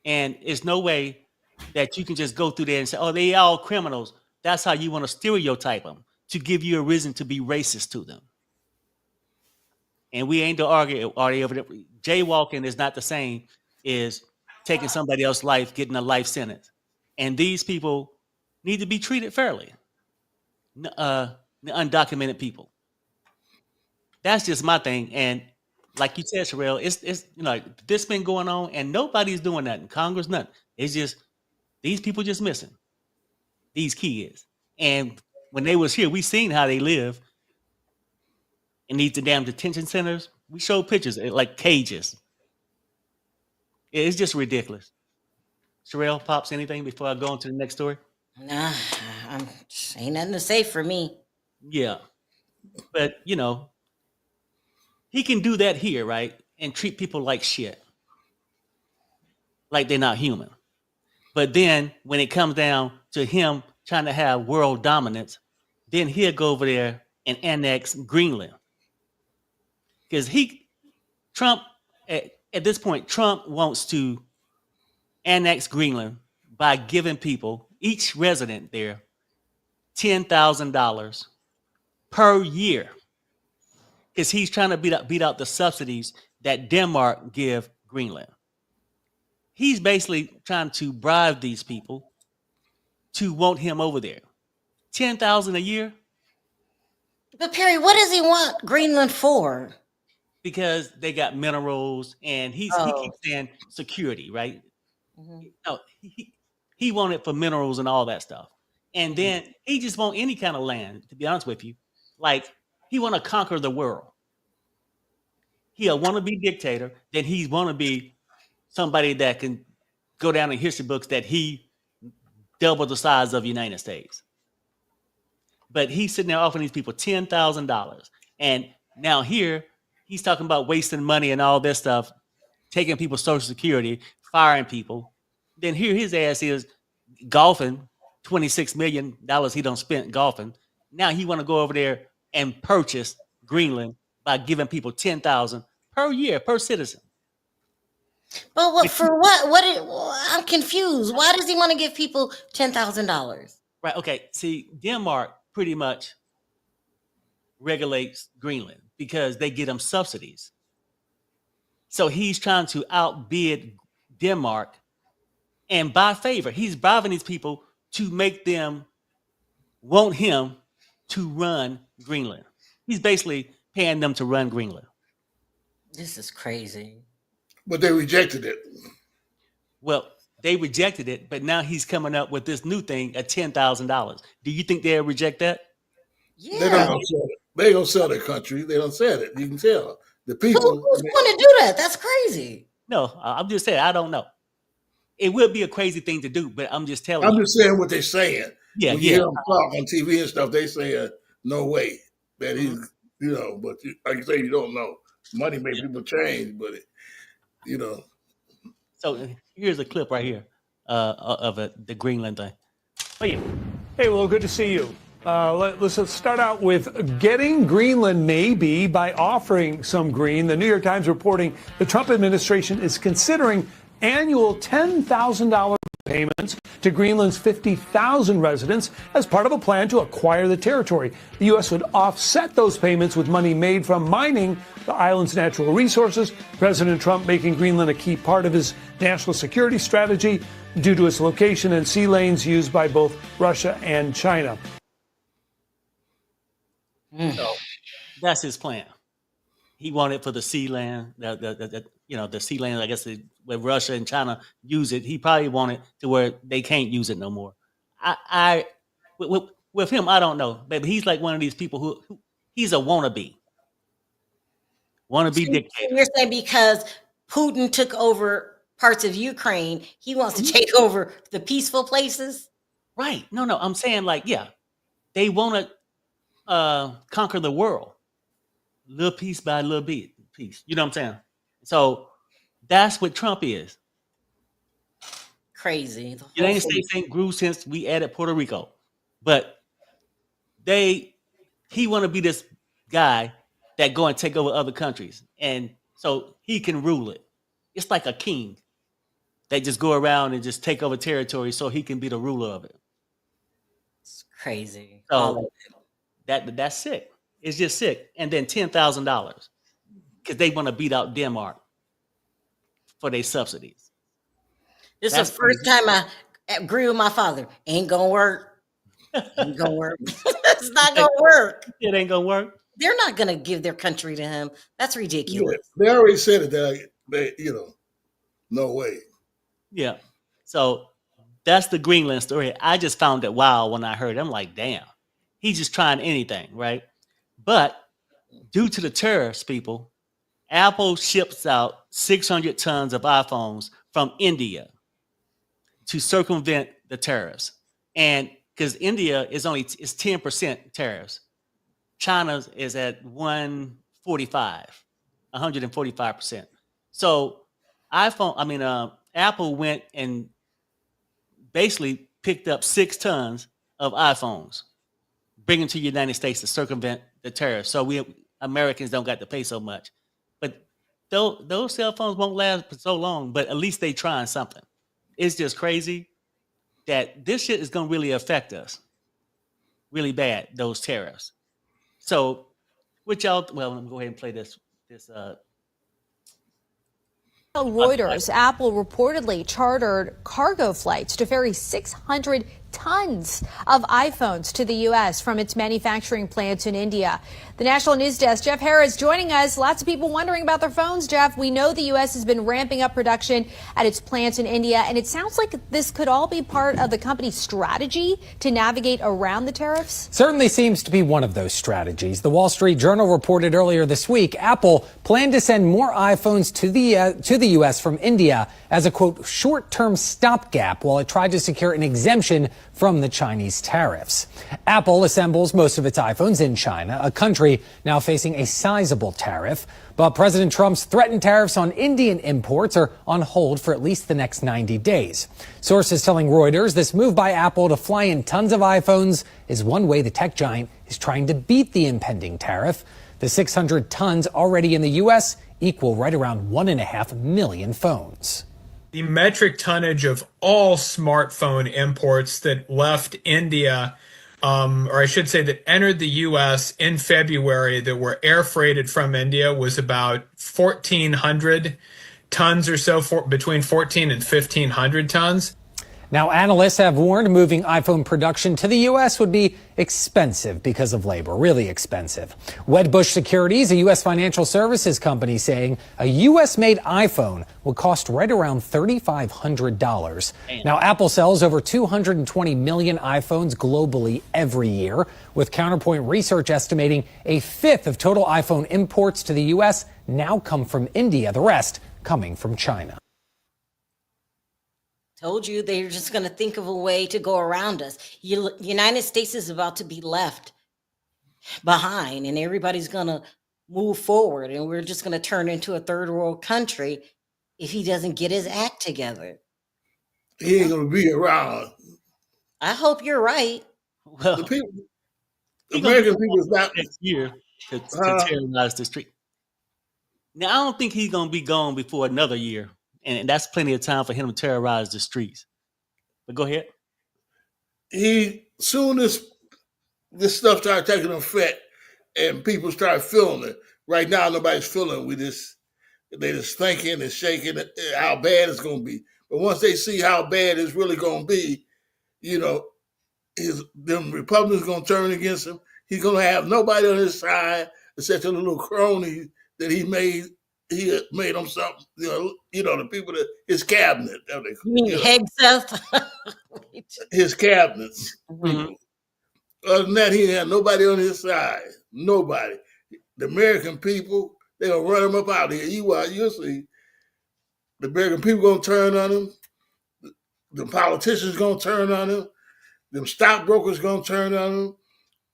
A: And there's no way that you can just go through there and say, oh, they all criminals. That's how you want to stereotype them, to give you a reason to be racist to them. And we ain't to argue over that. Jaywalking is not the same as taking somebody else's life, getting a life sentence. And these people need to be treated fairly. The undocumented people. That's just my thing. And like you said, Sherelle, it's this been going on and nobody's doing nothing. Congress, nothing. It's just these people just missing these kids. And when they was here, we seen how they live in these damn detention centers. We showed pictures like cages. It's just ridiculous. Sherelle, Pops, anything before I go on to the next story?
B: Nah, ain't nothing to say for me.
A: Yeah. But he can do that here, right? And treat people like shit. Like they're not human. But then when it comes down to him trying to have world dominance, then he'll go over there and annex Greenland. Because Trump, at this point, Trump wants to annex Greenland by giving people, each resident there, $10,000 per year. Because he's trying to beat out the subsidies that Denmark give Greenland. He's basically trying to bribe these people to want him over there. $10,000 a year?
B: But Perry, what does he want Greenland for?
A: Because they got minerals, and he keeps saying security, right?
B: Mhm.
A: No, he wanted for minerals and all that stuff. And then he just want any kind of land, to be honest with you. Like, he want to conquer the world. He'll want to be dictator, then he want to be somebody that can go down in history books that he doubled the size of the United States. But he's sitting there offering these people $10,000. And now here, he's talking about wasting money and all this stuff, taking people's Social Security, firing people. Then here his ass is golfing, $26 million he done spent golfing. Now he want to go over there and purchase Greenland by giving people $10,000 per year, per citizen.
B: But what for what? I'm confused. Why does he want to give people $10,000?
A: Right, okay. See, Denmark pretty much regulates Greenland because they get them subsidies. So he's trying to outbid Denmark and buy favor. He's bribing these people to make them want him to run Greenland. He's basically paying them to run Greenland.
B: This is crazy.
C: But they rejected it.
A: Well, they rejected it, but now he's coming up with this new thing at $10,000. Do you think they'll reject that?
B: Yeah.
C: They're not gonna sell it. They ain't gonna sell their country. They don't sell it. You can tell the people.
B: Who's going to do that? That's crazy.
A: No, I'm just saying, I don't know. It would be a crazy thing to do, but I'm just telling you.
C: I'm just saying what they're saying.
A: Yeah,
C: when you hear them talk on TV and stuff, they say, no way that he's, but like you say, you don't know. Money makes people change, but
A: So here's a clip right here of the Greenland thing.
G: Hey, well, good to see you. Let's start out with getting Greenland maybe by offering some green. The New York Times reporting the Trump administration is considering annual $10,000 payments to Greenland's 50,000 residents as part of a plan to acquire the territory. The U.S. would offset those payments with money made from mining the island's natural resources. President Trump making Greenland a key part of his national security strategy due to its location and sea lanes used by both Russia and China.
A: So that's his plan. He wanted for the sea land, the sea land, I guess, where Russia and China use it. He probably wanted to where they can't use it no more. With him, I don't know, but he's like one of these people who he's a wannabe dictator.
B: You're saying because Putin took over parts of Ukraine, he wants to take over the peaceful places?
A: Right. No, I'm saying they want to conquer the world. Little piece by little piece. You know what I'm saying? So that's what Trump is.
B: Crazy.
A: The United States ain't grew since we added Puerto Rico. But he want to be this guy that go and take over other countries. And so he can rule it. It's like a king that just go around and just take over territory so he can be the ruler of it.
B: It's crazy.
A: So that's sick. It's just sick. And then $10,000 because they want to beat out Denmark for their subsidies.
B: This is the first time I agree with my father. Ain't gonna work. Ain't gonna work. It's not gonna work.
A: It ain't gonna work.
B: they're not going to give their country to him. That's
C: Yeah,
B: ridiculous.
C: they already said it. They no way.
A: Yeah. So that's the Greenland story. I just found it wild when I heard it. I'm like, damn, he's just trying anything, right? But due to the tariffs, people, Apple ships out 600 tons of iPhones from India to circumvent the tariffs. And because India is 10% tariffs, China is at 145%. So Apple went and basically picked up 6 tons of iPhones, bringing to the United States to circumvent the tariffs. So we Americans don't got to pay so much. But those cell phones won't last for so long, but at least they trying something. It's just crazy that this shit is going to really affect us really bad, those tariffs. So, I'm going to go ahead and play this.
H: Reuters, Apple reportedly chartered cargo flights to ferry 600 tons of iPhones to the U.S. from its manufacturing plants in India. The National News Desk, Jeff Harris joining us. Lots of people wondering about their phones, Jeff. We know the U.S. has been ramping up production at its plants in India, and it sounds like this could all be part of the company's strategy to navigate around the tariffs.
I: Certainly seems to be one of those strategies. The Wall Street Journal reported earlier this week Apple planned to send more iPhones to the U.S. from India as a, quote, short-term stopgap while it tried to secure an exemption from the Chinese tariffs. Apple assembles most of its iPhones in China, a country now facing a sizable tariff. But President Trump's threatened tariffs on Indian imports are on hold for at least the next 90 days. Sources telling Reuters this move by Apple to fly in tons of iPhones is one way the tech giant is trying to beat the impending tariff. The 600 tons already in the U.S. equal right around 1.5 million phones.
J: The metric tonnage of all smartphone imports that left India, or I should say that entered the U.S. in February that were air freighted from India was about 1,400 tons or so, between 1,400 and 1,500 tons.
I: Now, analysts have warned moving iPhone production to the U.S. would be expensive because of labor, really expensive. Wedbush Securities, a U.S. financial services company, saying a U.S.-made iPhone would cost right around $3,500. Now, Apple sells over 220 million iPhones globally every year, with Counterpoint Research estimating a fifth of total iPhone imports to the U.S. now come from India, the rest coming from China.
B: Told you they're just going to think of a way to go around us. United States is about to be left behind, and everybody's going to move forward, and we're just going to turn into a third world country if he doesn't get his act together.
C: He ain't going to be around.
B: I hope you're right.
A: Well,
C: American people is not
A: next year to terrorize the street. Now, I don't think he's going to be gone before another year. And that's plenty of time for him to terrorize the streets. But go ahead.
C: Soon as this stuff started taking effect and people start feeling it. Right now, nobody's feeling it. They just thinking and shaking how bad it's going to be. But once they see how bad it's really going to be, them Republicans going to turn against him. He's going to have nobody on his side except the little cronies that he made. He had made them something, the people that his cabinet.
B: You mean Hegseth?
C: His cabinets.
B: Mm-hmm.
C: Other than that, he had nobody on his side. Nobody. The American people, they're going to run him up out of here. You'll see. The American people going to turn on him. The politicians going to turn on him. Them stockbrokers going to turn on him.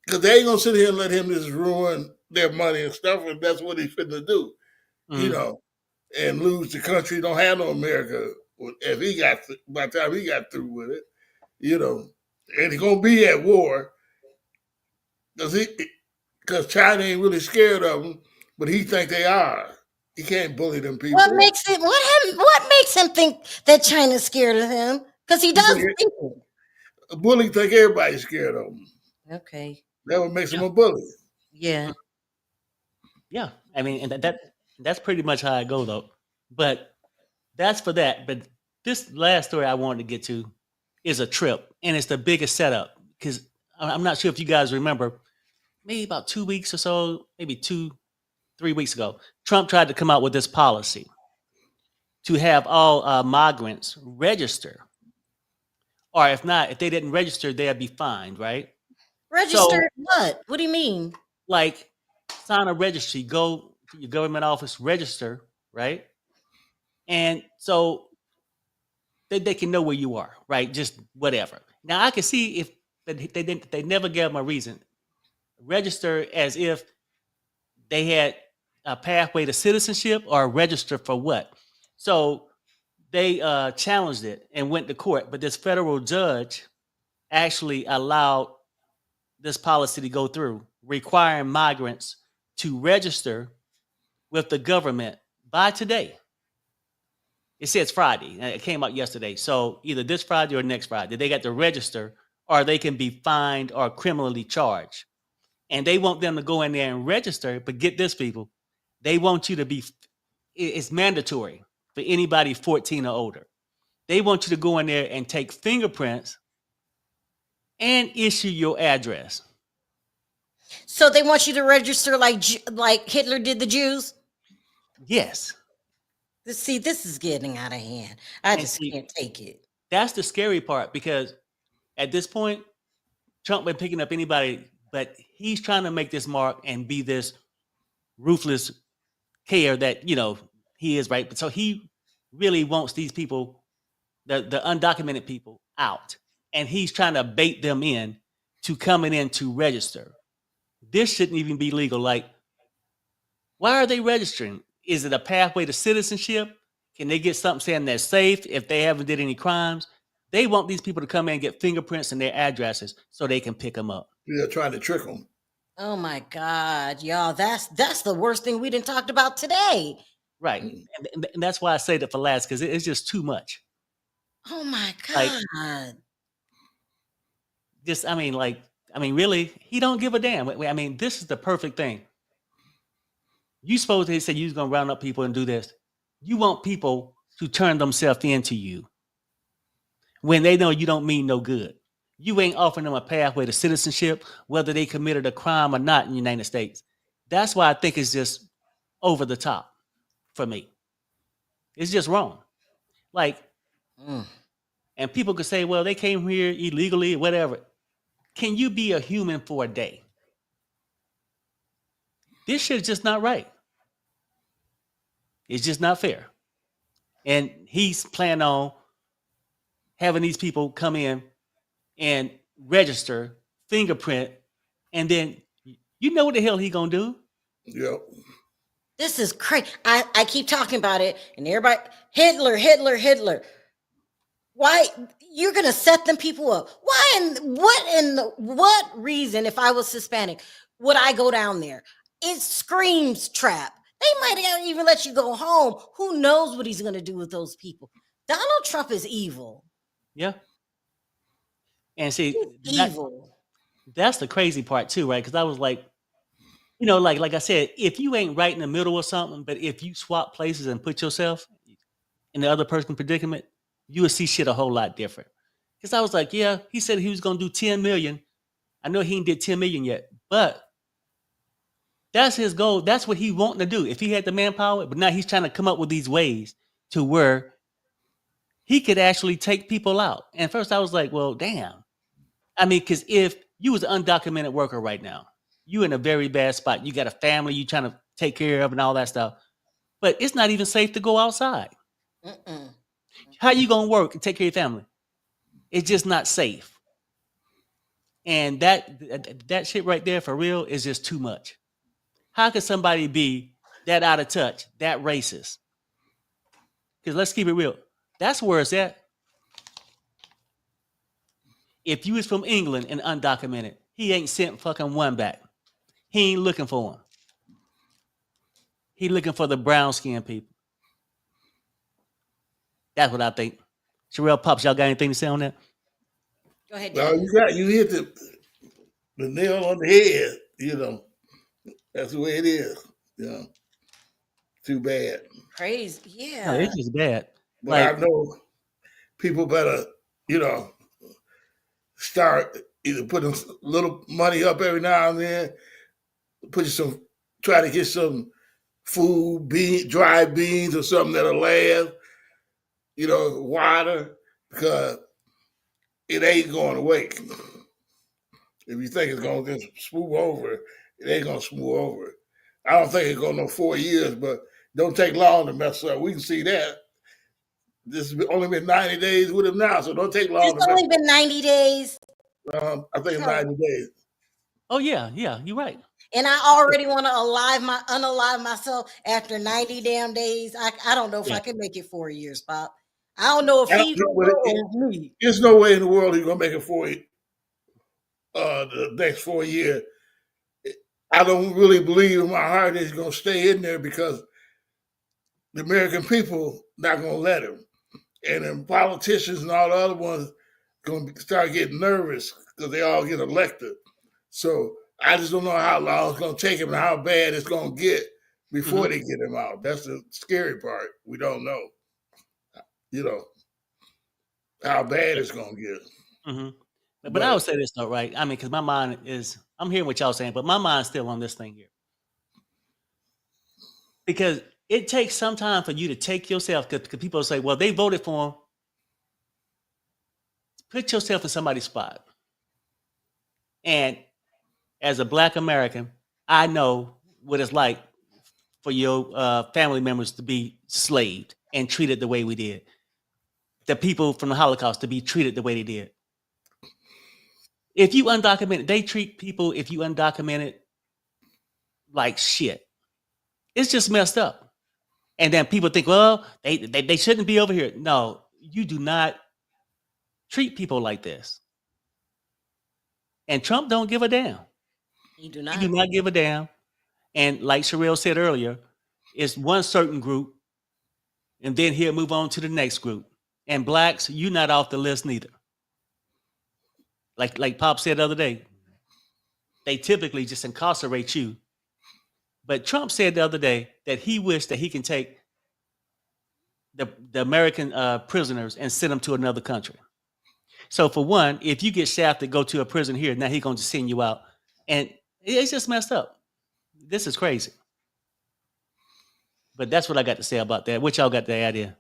C: Because they ain't going to sit here and let him just ruin their money and stuff, and that's what he's finna do. And lose the country. Don't have no America if by the time he got through with it, and he's gonna be at war because China ain't really scared of him, but he think they are. He can't bully them people.
B: What makes him think that China's scared of him? Because he does think it.
C: A bully think everybody's scared of him.
B: Okay,
C: that what makes him a bully.
B: Yeah.
A: I mean, and that's pretty much how I go, though. But that's for that. But this last story I wanted to get to is a trip, and it's the biggest setup because I'm not sure if you guys remember maybe about 2 weeks or so, maybe 2-3 weeks ago, Trump tried to come out with this policy to have all migrants register, or if not, if they didn't register, they'd be fined, right?
B: Register what? What do you mean?
A: Like, sign a registry, go to your government office, register, right? And so they can know where you are, right? Just whatever. Now I can see if they never gave them a reason. Register as if they had a pathway to citizenship, or register for what? So they challenged it and went to court, but this federal judge actually allowed this policy to go through, requiring migrants to register with the government by today. It says Friday. It came out yesterday. So either this Friday or next Friday, they got to register, or they can be fined or criminally charged. And they want them to go in there and register, but get this, people, they want you to be, it's mandatory for anybody 14 or older. They want you to go in there and take fingerprints and issue your address.
B: So they want you to register like Hitler did the Jews?
A: Yes.
B: See, this is getting out of hand. I just can't take it.
A: That's the scary part, because at this point, Trump been picking up anybody, but he's trying to make this mark and be this ruthless care that, he is, right? But so he really wants these people, the undocumented people, out. And he's trying to bait them in to coming in to register. This shouldn't even be legal. Like, why are they registering? Is it a pathway to citizenship? Can they get something saying they're safe if they haven't did any crimes? They want these people to come in and get fingerprints and their addresses so they can pick them up.
C: They're trying to trick them.
B: Oh my God, y'all! That's the worst thing we didn't talked about today.
A: Right, and that's why I saved it for last, because it's just too much.
B: Oh my God!
A: Really, he don't give a damn. I mean, this is the perfect thing. You supposed to say you was gonna round up people and do this. You want people to turn themselves into you when they know you don't mean no good. You ain't offering them a pathway to citizenship, whether they committed a crime or not in the United States. That's why I think it's just over the top for me. It's just wrong. And people could say, well, they came here illegally, whatever. Can you be a human for a day? This shit is just not right. It's just not fair. And he's planning on having these people come in and register, fingerprint, and then you know what the hell he gonna do?
C: Yep.
B: This is crazy. I keep talking about it, and everybody, Hitler. Why you're gonna set them people up? Why and what reason, if I was Hispanic, would I go down there? It screams trap. They might not even let you go home. Who knows what he's gonna do with those people? Donald Trump is evil.
A: Yeah. And see,
B: evil.
A: That's the crazy part too, right? Because I was like, like I said, if you ain't right in the middle or something, but if you swap places and put yourself in the other person's predicament, you would see shit a whole lot different. Because I was like, yeah, he said he was going to do 10 million. I know he ain't did 10 million yet, but that's his goal. That's what he wanting to do. If he had the manpower, but now he's trying to come up with these ways to where he could actually take people out. And first I was like, well, damn. I mean, because if you was an undocumented worker right now, you in a very bad spot. You got a family you trying to take care of and all that stuff. But it's not even safe to go outside. How you going to work and take care of your family? It's just not safe. And that shit right there for real is just too much. How could somebody be that out of touch, that racist? Because let's keep it real. That's where it's at. If you was from England and undocumented, he ain't sent fucking one back. He ain't looking for him. He looking for the brown skinned people. That's what I think. Sherelle Pops, y'all got anything to say on that?
B: Go ahead.
C: No, you hit the nail on the head. That's the way it is. Too bad.
B: Crazy, yeah.
A: No, it's just bad.
C: But I know people better, start either putting a little money up every now and then, put you try to get some food, dry beans or something that'll last, water, because it ain't going away. If you think it's going to just smooth over, it ain't going to smooth over. I don't think it's going to no 4 years, but don't take long to mess up. We can see that. This has only been 90 days with him now, so don't take long
B: It's
C: to mess
B: only been 90 days.
C: up. I think it's 90 days.
A: Oh yeah, you're right.
B: And I already want to unalive myself after 90 damn days. I don't know if I can make it 4 years, Pop. I don't know if he's me.
C: There's no way in the world he's gonna make it for the next 4 years. I don't really believe in my heart that he's gonna stay in there because the American people not gonna let him. And then politicians and all the other ones gonna start getting nervous because they all get elected. So I just don't know how long it's gonna take him and how bad it's gonna get before they get him out. That's the scary part. We don't know. How bad it's gonna get.
A: But I would say this though, right? I mean, because my mind I'm hearing what y'all saying, but my mind's still on this thing here. Because it takes some time for you to take yourself, because people say, well, they voted for him. Put yourself in somebody's spot. And as a Black American, I know what it's like for your family members to be slaved and treated the way we did. The people from the Holocaust to be treated the way they did. If you undocumented, they treat people, if you undocumented, like shit. It's just messed up. And then people think, well, they shouldn't be over here. No, you do not treat people like this. And Trump don't give a damn.
B: He do not
A: give a damn. And like Sherelle said earlier, it's one certain group, and then he'll move on to the next group. And Blacks, you're not off the list neither. Like Pop said the other day, they typically just incarcerate you. But Trump said the other day that he wished that he can take the American prisoners and send them to another country. So for one, if you get shafted, go to a prison here, now he's going to send you out. And it's just messed up. This is crazy. But that's what I got to say about that. What y'all got the idea?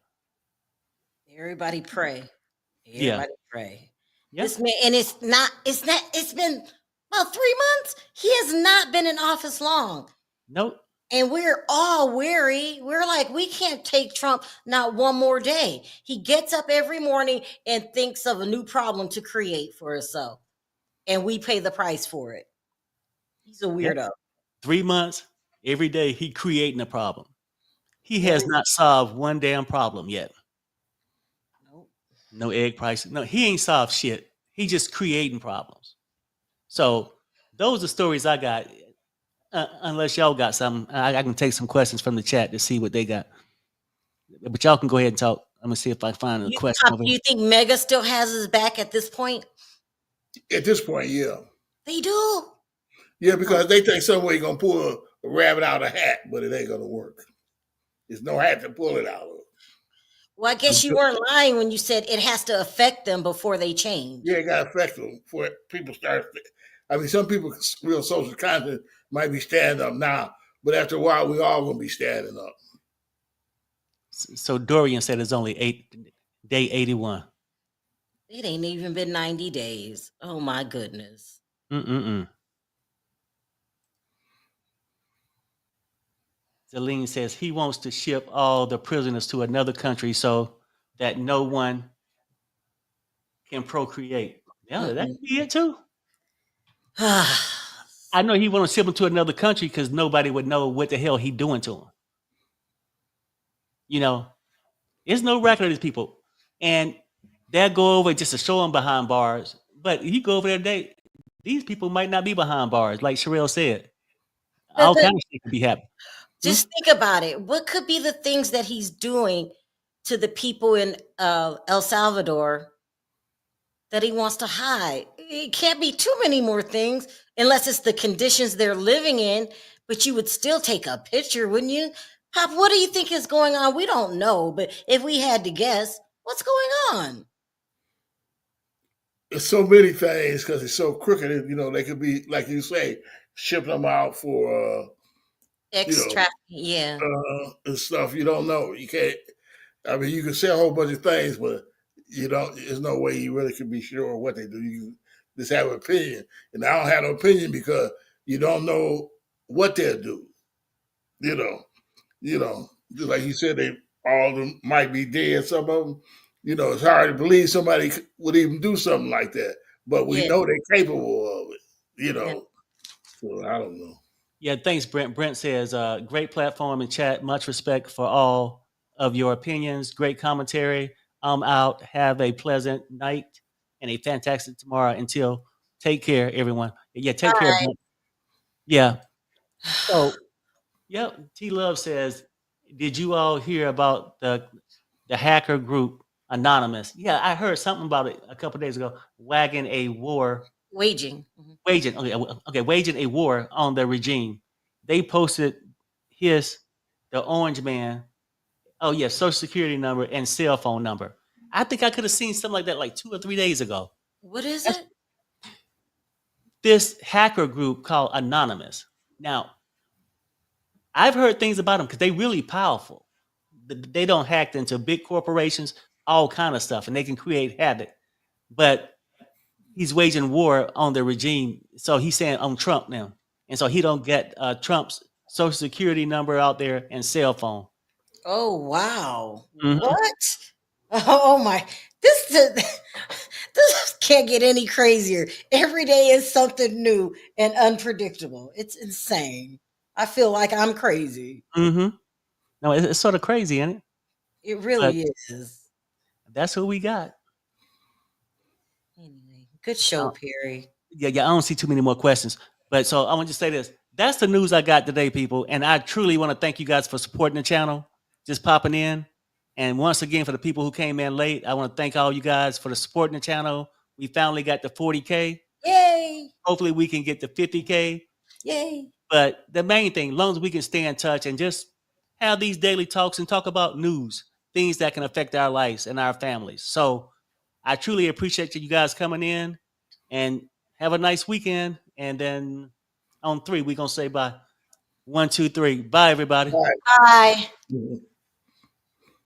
B: Everybody pray. Pray.
A: Yeah.
B: This man, and it's been about 3 months. He has not been in office long.
A: Nope.
B: And we're all weary. We're like, we can't take Trump not one more day. He gets up every morning and thinks of a new problem to create for himself. And we pay the price for it. He's a weirdo.
A: Yep. 3 months, every day, he creating a problem. He has not solved one damn problem yet.
B: Nope.
A: No egg prices. No, he ain't solved shit. He just creating problems. So those are stories I got. Unless y'all got something, I can take some questions from the chat to see what they got. But y'all can go ahead and talk. I'm gonna see if I find a question.
B: Do you think Mega still has his back at this point?
C: At this point, yeah.
B: They do.
C: Yeah, because they think some way you're gonna pull a rabbit out of a hat, but it ain't gonna work. There's no hat to pull it out of.
B: Well, I guess you weren't lying when you said it has to affect them before they change.
C: Yeah, it got to affect them before people start. I mean, some people, real social conscience, might be standing up now, but after a while, we all gonna be standing up.
A: So Dorian said it's only day 81.
B: It ain't even been 90 days. Oh my goodness.
A: Celine says he wants to ship all the prisoners to another country so that no one can procreate. Yeah, that could be it too. I know he want to ship them to another country because nobody would know what the hell he doing to them. You know, there's no record of these people. And they'll go over just to show them behind bars. But you go over there today, these people might not be behind bars, like Sherelle said. All kinds of shit could be happening.
B: Just think about it. What could be the things that he's doing to the people in El Salvador that he wants to hide? It can't be too many more things unless it's the conditions they're living in, but you would still take a picture, wouldn't you? Pop, what do you think is going on? We don't know, but if we had to guess, what's going on?
C: There's so many things because it's so crooked. You know, they could be, like you say, shipping them out for
B: Extra, yeah.
C: and stuff. You don't know. You can't. I mean, you can say a whole bunch of things, but you don't. There's no way you really can be sure of what they do. You just have an opinion, and I don't have an opinion because you don't know what they'll do. You know, just like you said, they all of them might be dead. Some of them, it's hard to believe somebody would even do something like that. But we
B: Yeah.
C: know they're capable of it.
B: Yeah.
C: So I don't know.
A: Yeah, thanks, Brent. Brent says, great platform and chat. Much respect for all of your opinions. Great commentary. I'm out. Have a pleasant night and a fantastic tomorrow. Until take care, everyone. Yeah, take care,
B: Bye.
A: Brent. Yeah. So, yep. T Love says, did you all hear about the hacker group Anonymous? Yeah, I heard something about it a couple days ago. Waging a war
B: Waging.
A: waging waging a war on the regime. They posted the orange man. Oh yeah, social security number and cell phone number. I think I could have seen something like that like 2 or 3 days ago.
B: What is
A: That's
B: it?
A: this hacker group called Anonymous. Now, I've heard things about them because they really powerful. They don't hack into big corporations, all kind of stuff, and they can create havoc. But he's waging war on the regime. So he's saying on Trump now. And so he don't get Trump's social security number out there and cell phone.
B: Oh wow!
A: Mhm.
B: What? Oh my! This can't get any crazier. Every day is something new and unpredictable. It's insane. I feel like I'm crazy.
A: Mm-hmm. No, it's sort of crazy, isn't it?
B: It
A: But
B: really is.
A: that's who we got.
B: Anyway, good show,
A: Uh,
B: Perry.
A: yeah, I don't see too many more questions. But so I want to say this. That's the news I got today, people. And I truly want to thank you guys for supporting the channel, just popping in. And once again, for the people who came in late, I want to thank all you guys for the supporting the channel. We finally got to 40K.
B: Yay!
A: Hopefully we can get to 50K.
B: Yay!
A: But the main thing, as long as we can stay in touch and just have these daily talks and talk about news, things that can affect our lives and our families. So I truly appreciate you guys coming in and have a nice weekend. And then on 3, we're going to say bye. 1, 2, 3. Bye, everybody.
C: All right.
B: Bye.
C: Mhm.